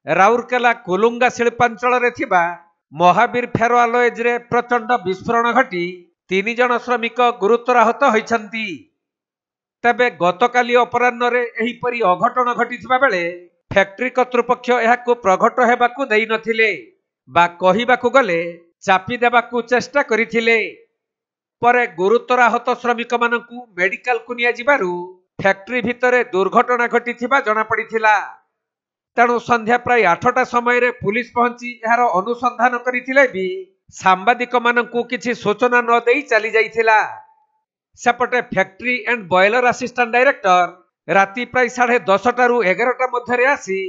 ରାଉରକେଲା କୁଲୁଙ୍ଗା ଶିଳ୍ପାଞ୍ଚଳରେ ଥିବା ମହାବୀର ଫେରୋଆଲଏଜ୍ରେ ପ୍ରଚଣ୍ଡ ବିସ୍ଫୋରଣ ଘଟି 3 ଜଣ ଶ୍ରମିକ ଗୁରୁତର ଆହତ ହୋଇଛନ୍ତି। ତେବେ ଗତକାଲି ଅପରାହ୍ନରେ ଏହିପରି ଅଘଟଣ ଘଟିଥିବା ବେଳେ ଫ୍ୟାକ୍ଟ୍ରି କର୍ତ୍ତୃପକ୍ଷ ଏହାକୁ ପ୍ରଘଟ ହେବାକୁ ଦେଇନଥିଲେ ବା କହିବାକୁ ଗଲେ ଚାପି ଦେବାକୁ ଚେଷ୍ଟା କରିଥିଲେ। ପରେ ଗୁରୁତର ଆହତ ଶ୍ରମିକମାନଙ୍କୁ ମେଡିକାଲକୁ ନିଆଯିବାରୁ ଫ୍ୟାକ୍ଟ୍ରି ଭିତରେ ଦୁର୍ଘଟଣା ଘଟିଥିବା ଜଣାପଡ଼ିଥିଲା। ତେଣୁ ସନ୍ଧ୍ୟା ପ୍ରାୟ 8ଟା ସମୟରେ ପୁଲିସ ପହଞ୍ଚି ଏହାର ଅନୁସନ୍ଧାନ କରିଥିଲେ ବି ସାମ୍ବାଦିକମାନଙ୍କୁ କିଛି ସୂଚନା ନ ଦେଇ ଚାଲି ଯାଇଥିଲା। ସେପଟେ factory and boiler assistant director ରାତି ପ୍ରାୟ 10:30ଟାରୁ 11ଟା ମଧ୍ୟରେ ଆସି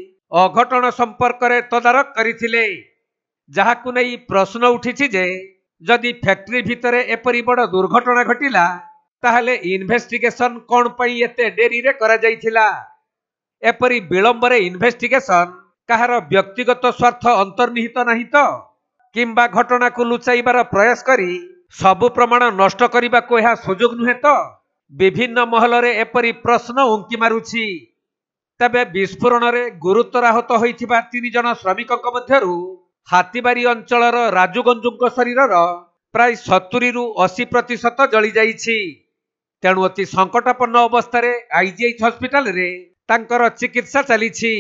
ଅଘଟଣ ସମ୍ପର୍କରେ ତଦାରଖ କରିଥିଲେ, ଯାହାକୁ ନେଇ ପ୍ରଶ୍ନ ଉଠିଛି ଯେ ଯଦି ଫ୍ୟାକ୍ଟ୍ରି ଭିତରେ ଏପରି ବଡ଼ ଦୁର୍ଘଟଣା ଘଟିଲା ତାହେଲେ ଇନଭେଷ୍ଟିଗେସନ କ'ଣ ପାଇଁ ଏତେ ଡେରିରେ କରାଯାଇଥିଲା? ଏପରି ବିଳମ୍ବରେ ଇନଭେଷ୍ଟିଗେସନ କାହାର ବ୍ୟକ୍ତିଗତ ସ୍ୱାର୍ଥ ଅନ୍ତର୍ନିହିତ ନାହିଁ ତ? କିମ୍ବା ଘଟଣାକୁ ଲୁଚାଇବାର ପ୍ରୟାସ କରି ସବୁ ପ୍ରମାଣ ନଷ୍ଟ କରିବାକୁ ଏହା ସୁଯୋଗ ନୁହେଁ ତ? ବିଭିନ୍ନ ମହଲରେ ଏପରି ପ୍ରଶ୍ନ ଉଙ୍କି ମାରୁଛି। ତେବେ ବିସ୍ଫୋରଣରେ ଗୁରୁତର ଆହତ ହୋଇଥିବା 3 ଜଣ ଶ୍ରମିକଙ୍କ ମଧ୍ୟରୁ ହାତୀବାରୀ ଅଞ୍ଚଳର ରାଜୁ ଗଞ୍ଜୁଙ୍କ ଶରୀରର ପ୍ରାୟ 70ରୁ 80% ଜଳିଯାଇଛି। ତେଣୁ ଅତି ସଙ୍କଟାପନ୍ନ ଅବସ୍ଥାରେ IGH ହସ୍ପିଟାଲରେ ତାଙ୍କର ଚିକିତ୍ସା ଚାଲିଛି।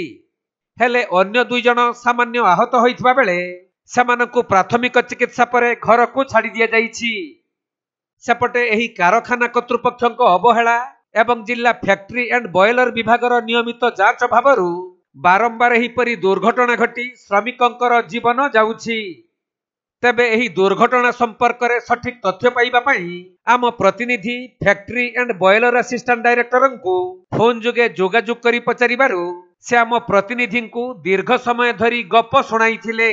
ହେଲେ ଅନ୍ୟ 2 ଜଣ ସାମାନ୍ୟ ଆହତ ହୋଇଥିବା ବେଳେ ସେମାନଙ୍କୁ ପ୍ରାଥମିକ ଚିକିତ୍ସା ପରେ ଘରକୁ ଛାଡ଼ି ଦିଆଯାଇଛି। ସେପଟେ ଏହି କାରଖାନା କର୍ତ୍ତୃପକ୍ଷଙ୍କ ଅବହେଳା ଏବଂ ଜିଲ୍ଲା ଫ୍ୟାକ୍ଟ୍ରି ଆଣ୍ଡ ବଏଲର ବିଭାଗର ନିୟମିତ ଯାଞ୍ଚ ଅଭାବରୁ ବାରମ୍ବାର ଏହିପରି ଦୁର୍ଘଟଣା ଘଟି ଶ୍ରମିକଙ୍କର ଜୀବନ ଯାଉଛି। ତେବେ ଏହି ଦୁର୍ଘଟଣା ସମ୍ପର୍କରେ ସଠିକ ତଥ୍ୟ ପାଇବା ପାଇଁ ଆମ ପ୍ରତିନିଧି ଫ୍ୟାକ୍ଟ୍ରି ଆଣ୍ଡ ବଏଲର ଆସିଷ୍ଟାଣ୍ଟ ଡାଇରେକ୍ଟରଙ୍କୁ ଫୋନ୍ ଯୋଗେ ଯୋଗାଯୋଗ କରି ପଚାରିବାରୁ ସେ ଆମ ପ୍ରତିନିଧିଙ୍କୁ ଦୀର୍ଘ ସମୟ ଧରି ଗପ ଶୁଣାଇଥିଲେ।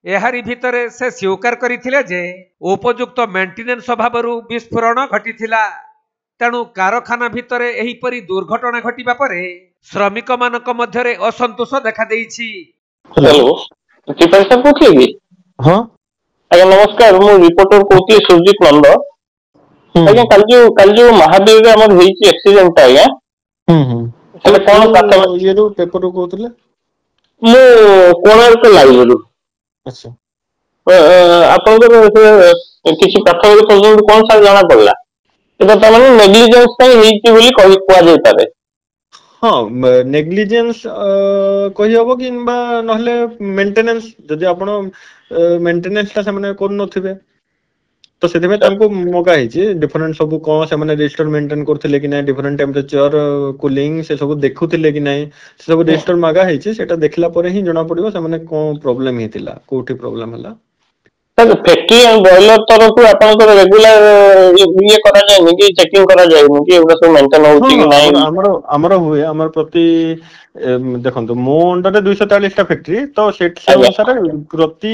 ଏହାରି ଭିତରେ ସେ ସ୍ୱୀକାର କରିଥିଲେ ଯେ ଉପଯୁକ୍ତ ମେଣ୍ଟେନାନ୍ସ ଅଭାବରୁ ବିସ୍ଫୋରଣ ଘଟିଥିଲା। ତେଣୁ କାରଖାନା ଭିତରେ ଏହିପରି ଦୁର୍ଘଟଣା ଘଟିବା ପରେ ଶ୍ରମିକମାନଙ୍କ ମଧ୍ୟରେ ଅସନ୍ତୋଷ ଦେଖାଦେଇଛି। हेलो त्रिपाठी साहब कौन कि? हाँ आज्ञा नमस्कार, मु रिपोर्टर कहती सुरजीत नंद। आज्ञा कल जो महावीर रे हमर हेची एक्सीडेंट आज्ञा सेटा कोन प्राथमिक ये रो पेपर रो कहतले मु कोणार्क लाइव रो। अच्छा आपनकर किछि प्राथमिक तदंत कोन सा जाना पड़ला एटा त माने नेग्लिजेंस पई हेची बोली कहि कुआ जाय पारे। हाँ नेग्लिजेंस कहि हबो किंबा नहले मेंटेनेंस जदि आपण मेंटेनेंस ता से माने कोन नथिबे तो सेते तांको मौका हेची डिफरेंट सब कोन से माने रजिस्टर मेंटेन करथिले कि नै डिफरेंट टेंपरेचर कूलिंग से सब देखुथिले कि नै से सब रजिस्टर मागा हेची सेटा देखला परे ही जणा पड़िबो से माने कोन प्रॉब्लम हेतिला कोठी प्रॉब्लम हला। सर फैक्ट्री एंड बॉयलर तरफ आपनकर रेगुलर ये करा जाय कि चेकिंग करा जाय कि एबा सब मेंटेन होची कि नै? हमर हुए हमर प्रति देखंतु मो अंडर 240 टा फैक्ट्री तो सेट से अनुसार प्रति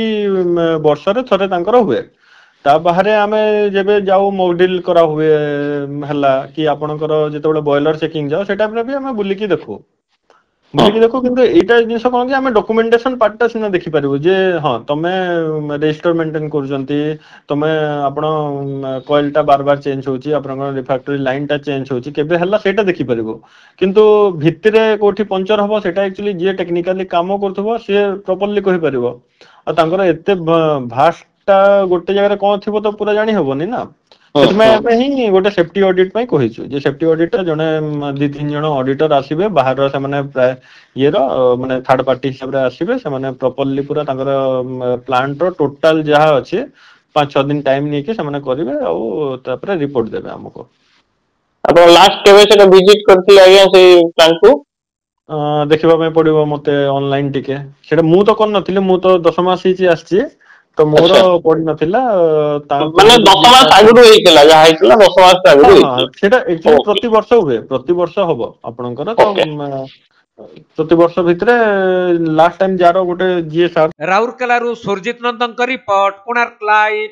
वर्ष रे थरे तांकर हुए। ता बाहरे आमे जेबे जाऊ मॉडल करा हुए हला कि आपनकर जेतेबेले बॉयलर चेकिंग जाओ सेटा भी हमें बुली की देखो किंतु एटा जिंस कोन कि हमें डॉक्यूमेंटेशन पार्टटा सिना देखि पारिबो जे हां तमे रजिस्टर मेंटेन करजंती तमे आपण कॉइलटा बार बार चेंज होची आपन रिफैक्टरी लाइनटा चेंज होची केबे हला सेटा देखि पारिबो किंतु भितरे कोठी पंचर हबो सेटा एक्चुअली जे टेक्निकली काम करथबो से प्रॉपर्ली कहि पारिबो आ तांकर एते भास्टा गोटे जगह कोन थिबो तो पूरा जानि हबोनी ना सेतमे ही गोटे सेफ्टी ऑडिट पई कहिछु जे सेफ्टी ऑडिट जने 2-3 जण ऑडिटर आसीबे बाहर से माने प्राय ये रो माने थर्ड पार्टी हिसाब रे आसीबे से माने प्रॉपर्ली पूरा तांकर प्लांट रो टोटल जहा अछि 5-6 दिन टाइम नै के से माने करिवे आ तापर रिपोर्ट देबे हमको। अपन लास्ट केबे से विजिट करथि आज्ञा से प्लांट को देखिबा में पड़िबो मते ऑनलाइन टिके सेटा मु तो कोन नथिले मु तो 10 मास हिची आछि तो मोर पड़ी नथिला माने 10 मास आगु हेइतला जा हेइतला 10 मास आगु हेइतला सेटा एक्चुअली प्रति वर्ष हबो आपनकर तो प्रति वर्ष भितरे लास्ट टाइम जारो गोटे जीए सर राउरकेला रु सुरजीत नंदन रिपोर्ट कोणार्क लाइव।